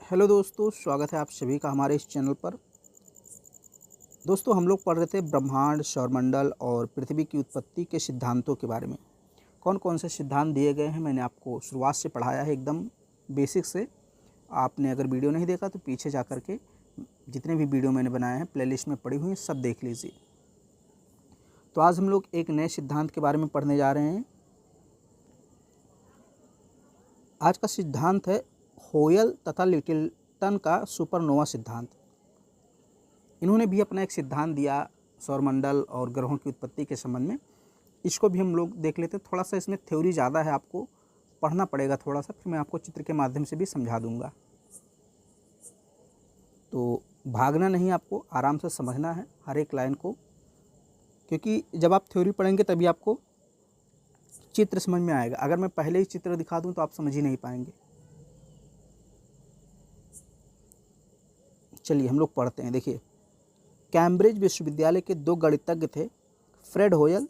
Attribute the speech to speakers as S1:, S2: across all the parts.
S1: Hello दोस्तों, स्वागत है आप सभी का हमारे इस चैनल पर। दोस्तों, हम लोग पढ़ रहे थे ब्रह्मांड, सौरमंडल और पृथ्वी की उत्पत्ति के सिद्धांतों के बारे में। कौन कौन से सिद्धांत दिए गए हैं मैंने आपको शुरुआत से पढ़ाया है, एकदम बेसिक से। आपने अगर वीडियो नहीं देखा तो पीछे जा कर के जितने भी वीडियो मैंने बनाए हैं प्लेलिस्ट में पड़ी हुई हैं, सब देख लीजिए। तो आज हम लोग एक नए सिद्धांत के बारे में पढ़ने जा रहे हैं। आज का सिद्धांत है होयल तथा लिटिलटन का सुपरनोवा सिद्धांत। इन्होंने भी अपना एक सिद्धांत दिया सौरमंडल और ग्रहों की उत्पत्ति के संबंध में। इसको भी हम लोग देख लेते हैं। थोड़ा सा इसमें थ्योरी ज़्यादा है, आपको पढ़ना पड़ेगा थोड़ा सा, फिर मैं आपको चित्र के माध्यम से भी समझा दूंगा। तो भागना नहीं, आपको आराम से समझना है हर एक लाइन को, क्योंकि जब आप थ्योरी पढ़ेंगे तभी आपको चित्र समझ में आएगा। अगर मैं पहले ही चित्र दिखा दूं तो आप समझ ही नहीं पाएंगे। चलिए हम लोग पढ़ते हैं। देखिए, कैम्ब्रिज विश्वविद्यालय के दो गणितज्ञ थे, फ्रेड होयल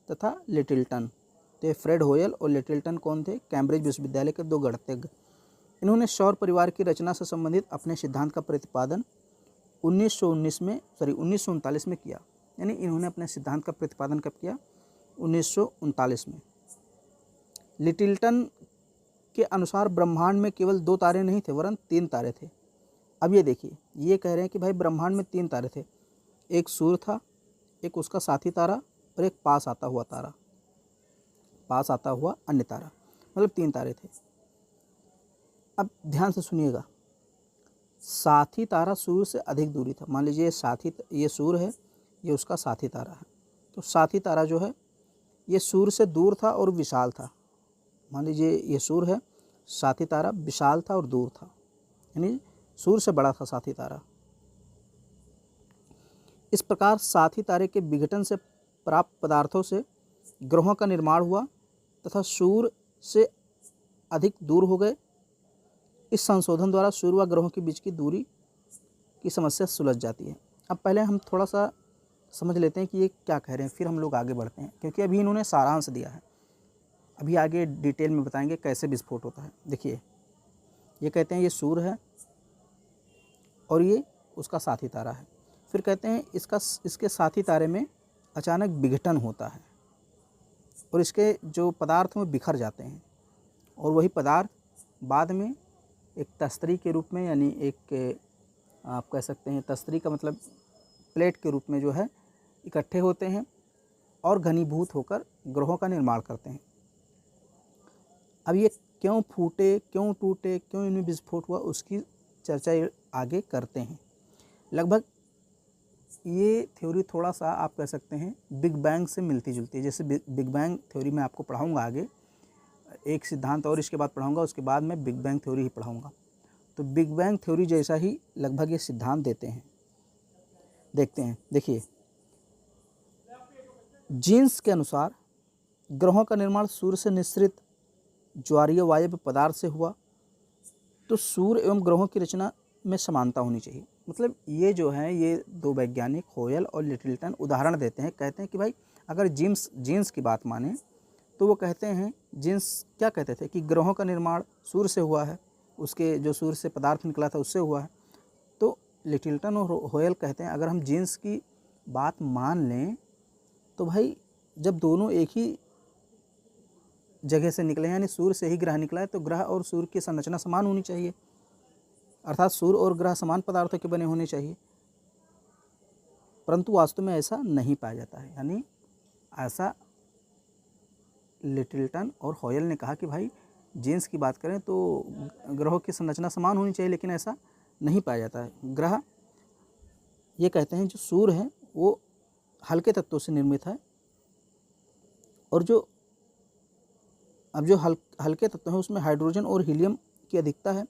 S1: तथा लिटिलटन। तो ये फ्रेड होयल और लिटिलटन कौन थे? कैम्ब्रिज विश्वविद्यालय के दो गणितज्ञ। इन्होंने सौर परिवार की रचना से संबंधित अपने सिद्धांत का प्रतिपादन 1939 में किया। यानी इन्होंने अपने सिद्धांत का प्रतिपादन कब किया? 1939 में। लिटिलटन के अनुसार ब्रह्मांड में केवल 2 तारे नहीं थे, वरन 3 तारे थे। अब ये देखिए, ये कह रहे हैं कि भाई ब्रह्मांड में 3 तारे थे। एक सूर्य था, एक उसका साथी तारा और एक पास आता हुआ तारा, पास आता हुआ अन्य तारा, मतलब 3 तारे थे। अब ध्यान से सुनिएगा, साथी तारा सूर्य से अधिक दूरी था। मान लीजिए ये सूर्य है, ये उसका साथी तारा है। तो साथी तारा जो है ये सूर्य से दूर था और विशाल था। मान लीजिए ये सूर्य है, साथी तारा विशाल था और दूर था, यानी सूर्य से बड़ा था साथी तारा। इस प्रकार साथी तारे के विघटन से प्राप्त पदार्थों से ग्रहों का निर्माण हुआ तथा सूर्य से अधिक दूर हो गए। इस संशोधन द्वारा सूर्य व ग्रहों के बीच की दूरी की समस्या सुलझ जाती है। अब पहले हम थोड़ा सा समझ लेते हैं कि ये क्या कह रहे हैं, फिर हम लोग आगे बढ़ते हैं, क्योंकि अभी इन्होंने सारांश दिया है। अभी आगे डिटेल में बताएंगे कैसे विस्फोट होता है। देखिए, ये कहते हैं ये सूर्य है और ये उसका साथी तारा है। फिर कहते हैं इसके साथी तारे में अचानक विघटन होता है और इसके जो पदार्थ में बिखर जाते हैं, और वही पदार्थ बाद में एक तस्तरी के रूप में, यानी एक आप कह सकते हैं तस्तरी का मतलब प्लेट के रूप में जो है इकट्ठे होते हैं और घनीभूत होकर ग्रहों का निर्माण करते हैं। अब ये क्यों फूटे, क्यों टूटे, क्यों इनमें विस्फोट हुआ, उसकी चर्चा आगे करते हैं। लगभग ये थ्योरी थोड़ा सा आप कह सकते हैं बिग बैंग से मिलती जुलती है। जैसे बिग बैंग थ्योरी मैं आपको पढ़ाऊंगा आगे, एक सिद्धांत और इसके बाद पढ़ाऊंगा, उसके बाद मैं बिग बैंग थ्योरी ही पढ़ाऊंगा। तो बिग बैंग थ्योरी जैसा ही लगभग ये सिद्धांत देते हैं। देखते हैं। देखिए, जीन्स के अनुसार ग्रहों का निर्माण सूर्य से निःसृत ज्वारीय वायव्य पदार्थ से हुआ, तो सूर्य एवं ग्रहों की रचना में समानता होनी चाहिए। मतलब ये जो है, ये दो वैज्ञानिक होयल और लिटिलटन उदाहरण देते हैं। कहते हैं कि भाई अगर जीन्स की बात माने तो वो कहते हैं, जीन्स क्या कहते थे कि ग्रहों का निर्माण सूर्य से हुआ है, उसके जो सूर्य से पदार्थ निकला था उससे हुआ है। तो लिटिलटन और होयल कहते हैं अगर हम जीन्स की बात मान लें तो भाई जब दोनों एक ही जगह से निकले, यानी सूर्य से ही ग्रह निकला है, तो ग्रह और सूर्य की संरचना समान होनी चाहिए, अर्थात सूर्य और ग्रह समान पदार्थों के बने होने चाहिए। परंतु वास्तव में ऐसा नहीं पाया जाता है। यानी ऐसा लिटिलटन और होयल ने कहा कि भाई जीन्स की बात करें तो ग्रहों की संरचना समान होनी चाहिए, लेकिन ऐसा नहीं पाया जाता है। ग्रह, ये कहते हैं जो सूर्य है वो हल्के तत्वों से निर्मित है, और जो हल्के तत्व हैं उसमें हाइड्रोजन और हीलियम की अधिकता है,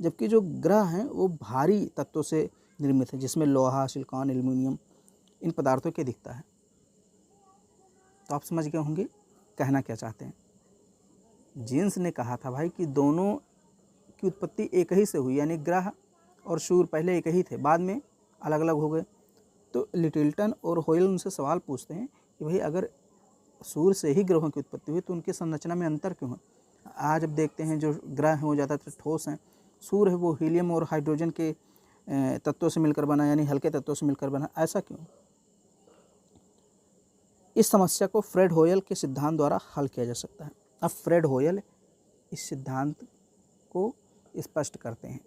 S1: जबकि जो ग्रह हैं वो भारी तत्वों से निर्मित है, जिसमें लोहा, सिलिकॉन, एल्युमिनियम, इन पदार्थों की अधिकता है। तो आप समझ गए होंगे कहना क्या चाहते हैं। जीन्स ने कहा था भाई कि दोनों की उत्पत्ति एक ही से हुई, यानी ग्रह और सूर्य पहले एक ही थे, बाद में अलग अलग हो गए। तो लिटिलटन और होयल उनसे सवाल पूछते हैं कि भाई अगर सूर्य से ही ग्रहों की उत्पत्ति हुई तो उनकी संरचना में अंतर क्यों है? आज अब देखते हैं जो ग्रह हैं वो ज़्यादातर ठोस हैं, सूर्य है वो हीलियम और हाइड्रोजन के तत्वों से मिलकर बना, यानी हल्के तत्वों से मिलकर बना, ऐसा क्यों? इस समस्या को फ्रेड होयल के सिद्धांत द्वारा हल किया जा सकता है। अब फ्रेड होयल इस सिद्धांत को स्पष्ट करते हैं।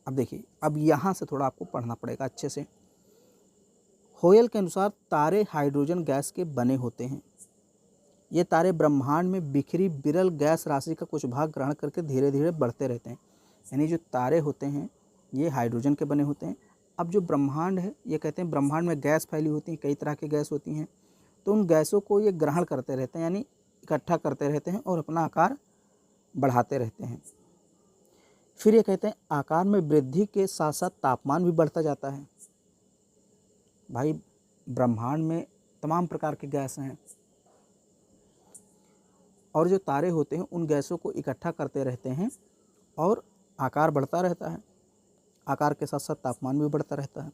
S1: अब देखिए, अब यहाँ से थोड़ा आपको पढ़ना पड़ेगा अच्छे से। होयल के अनुसार तारे हाइड्रोजन गैस के बने होते हैं। ये तारे ब्रह्मांड में बिखरी विरल गैस राशि का कुछ भाग ग्रहण करके धीरे धीरे बढ़ते रहते हैं। यानी जो तारे होते हैं ये हाइड्रोजन के बने होते हैं। अब जो ब्रह्मांड है, ये कहते हैं ब्रह्मांड में गैस फैली होती है, कई तरह की गैस होती हैं, तो उन गैसों को ये ग्रहण करते रहते हैं, यानी इकट्ठा करते रहते हैं और अपना आकार बढ़ाते रहते हैं। फिर ये कहते हैं आकार में वृद्धि के साथ साथ तापमान भी बढ़ता जाता है। भाई ब्रह्मांड में तमाम प्रकार के गैस हैं और जो तारे होते हैं उन गैसों को इकट्ठा करते रहते हैं और आकार बढ़ता रहता है, आकार के साथ साथ तापमान भी बढ़ता रहता है,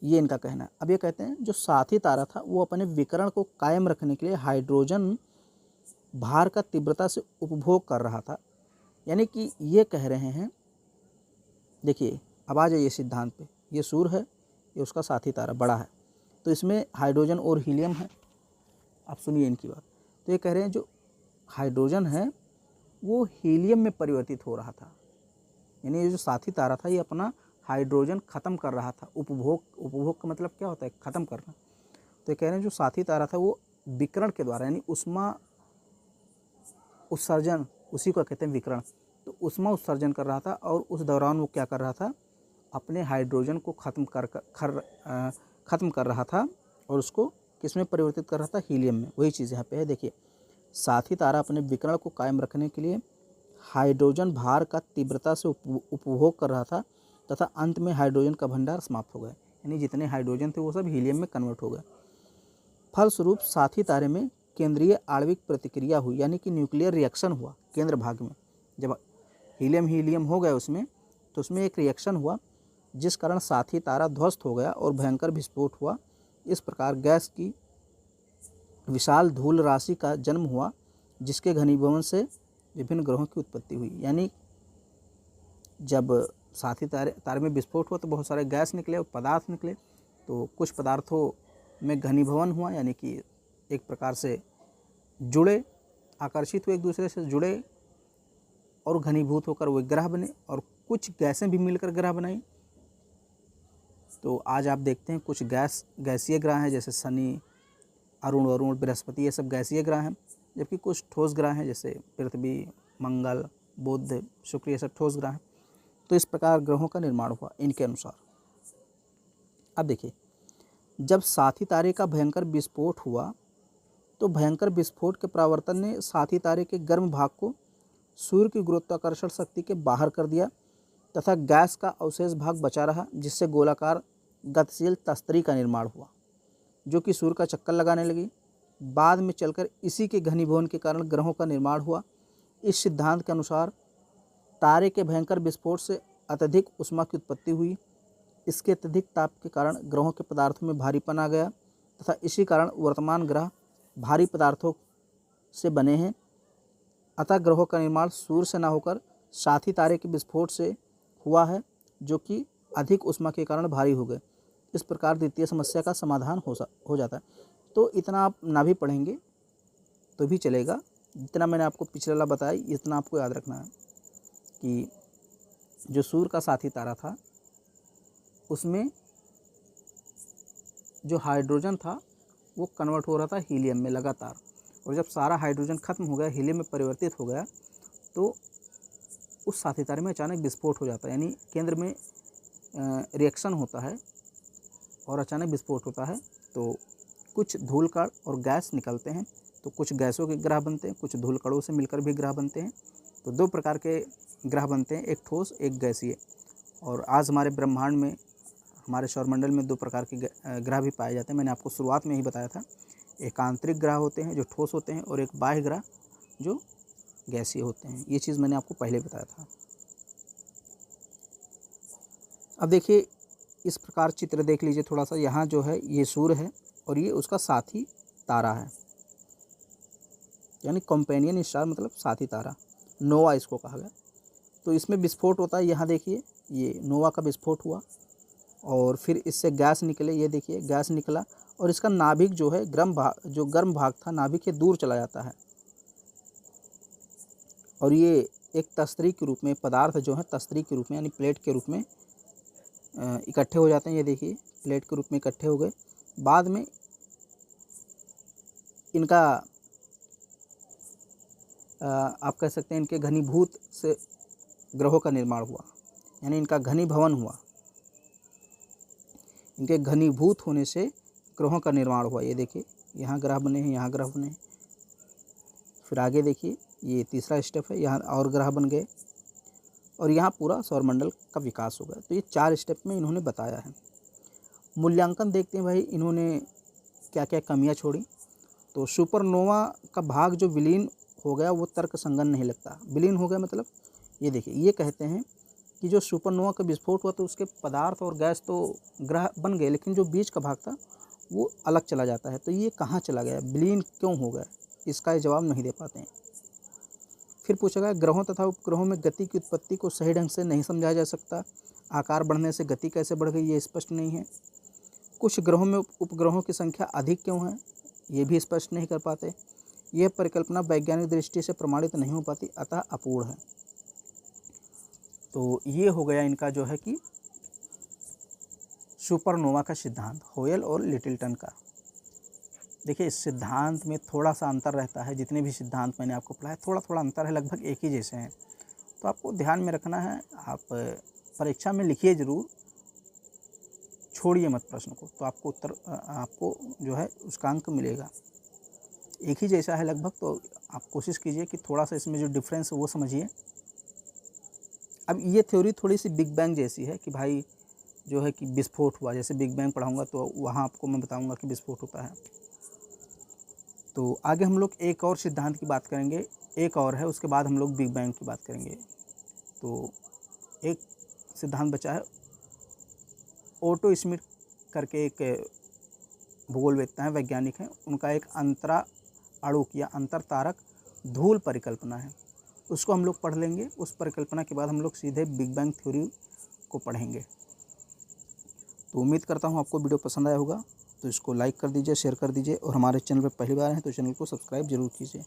S1: ये इनका कहना है। अब ये कहते हैं जो साथी तारा था वो अपने विकिरण को कायम रखने के लिए हाइड्रोजन भार का तीव्रता से उपभोग कर रहा था। यानी कि ये कह रहे हैं, देखिए अब आ जाइए सिद्धांत पे, ये सूर्य है, ये उसका साथी तारा बड़ा है, तो इसमें हाइड्रोजन और हीलियम है। आप सुनिए इनकी बात। तो ये कह रहे हैं जो हाइड्रोजन है वो हीलियम में परिवर्तित हो रहा था, यानी ये जो साथी तारा था ये अपना हाइड्रोजन ख़त्म कर रहा था। उपभोग का मतलब क्या होता है? ख़त्म करना। तो ये कह रहे हैं जो साथी तारा था वो विकिरण के द्वारा, यानी उष्मा उत्सर्जन, उसी को कहते हैं विकिरण, तो उष्मा उत्सर्जन कर रहा था और उस दौरान वो क्या कर रहा था? अपने हाइड्रोजन को ख़त्म कर रहा था और उसको किस में परिवर्तित कर रहा था? हीलियम में। वही चीज़ यहाँ पे है, देखिए साथी तारा अपने विकिरण को कायम रखने के लिए हाइड्रोजन भार का तीव्रता से उपभोग कर रहा था तथा अंत में हाइड्रोजन का भंडार समाप्त हो गया, यानी जितने हाइड्रोजन थे वो सब हीलियम में कन्वर्ट हो गए। फलस्वरूप साथी तारे में केंद्रीय आणविक प्रतिक्रिया हुई, यानी कि न्यूक्लियर रिएक्शन हुआ केंद्र भाग में। जब हीलियम हो गया उसमें, तो उसमें एक रिएक्शन हुआ जिस कारण साथी तारा ध्वस्त हो गया और भयंकर विस्फोट हुआ। इस प्रकार गैस की विशाल धूल राशि का जन्म हुआ जिसके घनीभवन से विभिन्न ग्रहों की उत्पत्ति हुई। यानी जब साथी तारे में विस्फोट हुआ तो बहुत सारे गैस निकले और पदार्थ निकले, तो कुछ पदार्थों में घनीभवन हुआ, यानी कि एक प्रकार से जुड़े, आकर्षित हुए, एक दूसरे से जुड़े और घनीभूत होकर वो ग्रह बने, और कुछ गैसें भी मिलकर ग्रह बनाई। तो आज आप देखते हैं कुछ गैसीय ग्रह हैं, जैसे शनि, अरुण, बृहस्पति, ये सब गैसीय ग्रह हैं, जबकि कुछ ठोस ग्रह हैं जैसे पृथ्वी, मंगल, बुध, शुक्र, ये सब ठोस ग्रह हैं। तो इस प्रकार ग्रहों का निर्माण हुआ इनके अनुसार। अब देखिए, जब साथी तारे का भयंकर विस्फोट हुआ तो भयंकर विस्फोट के परावर्तन ने साथी तारे के गर्म भाग को सूर्य की गुरुत्वाकर्षण शक्ति के बाहर कर दिया तथा गैस का अवशेष भाग बचा रहा, जिससे गोलाकार गतिशील तस्तरी का निर्माण हुआ जो कि सूर्य का चक्कर लगाने लगी। बाद में चलकर इसी के घनीभवन के कारण ग्रहों का निर्माण हुआ। इस सिद्धांत के अनुसार तारे के भयंकर विस्फोट से अत्यधिक ऊष्मा की उत्पत्ति हुई। इसके अत्यधिक ताप के कारण ग्रहों के पदार्थों में भारीपन आ गया तथा इसी कारण वर्तमान ग्रह भारी पदार्थों से बने हैं। अतः ग्रहों का निर्माण सूर्य से न होकर साथी तारे के विस्फोट से हुआ है जो कि अधिक ऊष्मा के कारण भारी हो गए। इस प्रकार द्वितीय समस्या का समाधान हो जाता है। तो इतना आप ना भी पढ़ेंगे तो भी चलेगा, जितना मैंने आपको पिछला बताया इतना आपको याद रखना है कि जो सूर्य का साथी तारा था उसमें जो हाइड्रोजन था वो कन्वर्ट हो रहा था हीलियम में लगातार, और जब सारा हाइड्रोजन खत्म हो गया, हीलियम में परिवर्तित हो गया, तो उस साथी तारे में अचानक विस्फोट हो जाता है, यानी केंद्र में रिएक्शन होता है और अचानक विस्फोट होता है। तो कुछ धूल कण और गैस निकलते हैं, तो कुछ गैसों के ग्रह बनते हैं, कुछ धूल कणों से मिलकर भी ग्रह बनते हैं। तो दो प्रकार के ग्रह बनते हैं, एक ठोस एक गैसीय। और आज हमारे ब्रह्मांड में, हमारे सौरमंडल में दो प्रकार के ग्रह भी पाए जाते हैं। मैंने आपको शुरुआत में ही बताया था, एक आंतरिक ग्रह होते हैं जो ठोस होते हैं और एक बाह्य ग्रह जो गैसीय होते हैं। ये चीज़ मैंने आपको पहले बताया था। अब देखिए इस प्रकार चित्र देख लीजिए थोड़ा सा। यहाँ जो है ये सूर्य है और ये उसका साथी तारा है, यानी कंपेनियन स्टार मतलब साथी तारा। नोवा इसको कहा गया। तो इसमें विस्फोट होता है, यहाँ देखिए ये नोवा का विस्फोट हुआ और फिर इससे गैस निकले, ये देखिए गैस निकला और इसका नाभिक जो है गर्म भाग था नाभिक के दूर चला जाता है और ये एक तस्तरी के रूप में पदार्थ जो है तस्तरी के रूप में यानी प्लेट के रूप में इकट्ठे हो जाते हैं। ये देखिए प्लेट के रूप में इकट्ठे हो गए। बाद में इनका आप कह सकते हैं इनके घनीभूत से ग्रहों का निर्माण हुआ, यानी इनका घनीभवन हुआ। इनके घनीभूत होने से ग्रहों का निर्माण हुआ। ये देखिए यहाँ ग्रह बने हैं, यहाँ ग्रह बने हैं। फिर आगे देखिए ये तीसरा स्टेप है, यहाँ और ग्रह बन गए और यहाँ पूरा सौरमंडल का विकास हो गया। तो ये 4 स्टेप में इन्होंने बताया है। मूल्यांकन देखते हैं भाई इन्होंने क्या क्या कमियां छोड़ी। तो सुपरनोवा का भाग जो विलीन हो गया वो तर्कसंगत नहीं लगता। विलीन हो गया मतलब ये देखिए, ये कहते हैं कि जो सुपरनोवा का विस्फोट हुआ तो उसके पदार्थ और गैस तो ग्रह बन गए, लेकिन जो बीच का भाग था वो अलग चला जाता है। तो ये कहाँ चला गया, विलीन क्यों हो गया, इसका ये जवाब नहीं दे पाते हैं। फिर पूछा गया ग्रहों तथा उपग्रहों में गति की उत्पत्ति को सही ढंग से नहीं समझाया जा सकता। आकार बढ़ने से गति कैसे बढ़ गई ये स्पष्ट नहीं है। कुछ ग्रहों में उपग्रहों की संख्या अधिक क्यों है ये भी स्पष्ट नहीं कर पाते। यह परिकल्पना वैज्ञानिक दृष्टि से प्रमाणित नहीं हो पाती, अतः अपूर्ण है। तो ये हो गया इनका जो है कि सुपरनोवा का सिद्धांत, होयल और लिटिलटन का। देखिए इस सिद्धांत में थोड़ा सा अंतर रहता है, जितने भी सिद्धांत मैंने आपको पढ़ाया थोड़ा थोड़ा अंतर है, लगभग एक ही जैसे हैं। तो आपको ध्यान में रखना है, आप परीक्षा में लिखिए ज़रूर, छोड़िए मत प्रश्न को, तो आपको उत्तर आपको जो है उसका अंक मिलेगा। एक ही जैसा है लगभग, तो आप कोशिश कीजिए कि थोड़ा सा इसमें जो डिफरेंस है वो समझिए। अब ये थ्योरी थोड़ी सी बिग बैंग जैसी है कि भाई जो है कि विस्फोट हुआ, जैसे बिग बैंग पढ़ाऊँगा तो वहाँ आपको मैं बताऊँगा कि विस्फोट होता है। तो आगे हम लोग एक और सिद्धांत की बात करेंगे, एक और है, उसके बाद हम लोग बिग बैंग की बात करेंगे। तो एक सिद्धांत बचा है, ओटो स्मिथ करके एक भूगोलवेत्ता हैं, वैज्ञानिक हैं, उनका एक अंतरा अणुक या अंतर तारक धूल परिकल्पना है, उसको हम लोग पढ़ लेंगे। उस परिकल्पना के बाद हम लोग सीधे बिग बैंग थ्योरी को पढ़ेंगे। तो उम्मीद करता हूँ आपको वीडियो पसंद आया होगा, तो इसको लाइक कर दीजिए, शेयर कर दीजिए और हमारे चैनल पर पहली बार हैं तो चैनल को सब्सक्राइब जरूर कीजिए।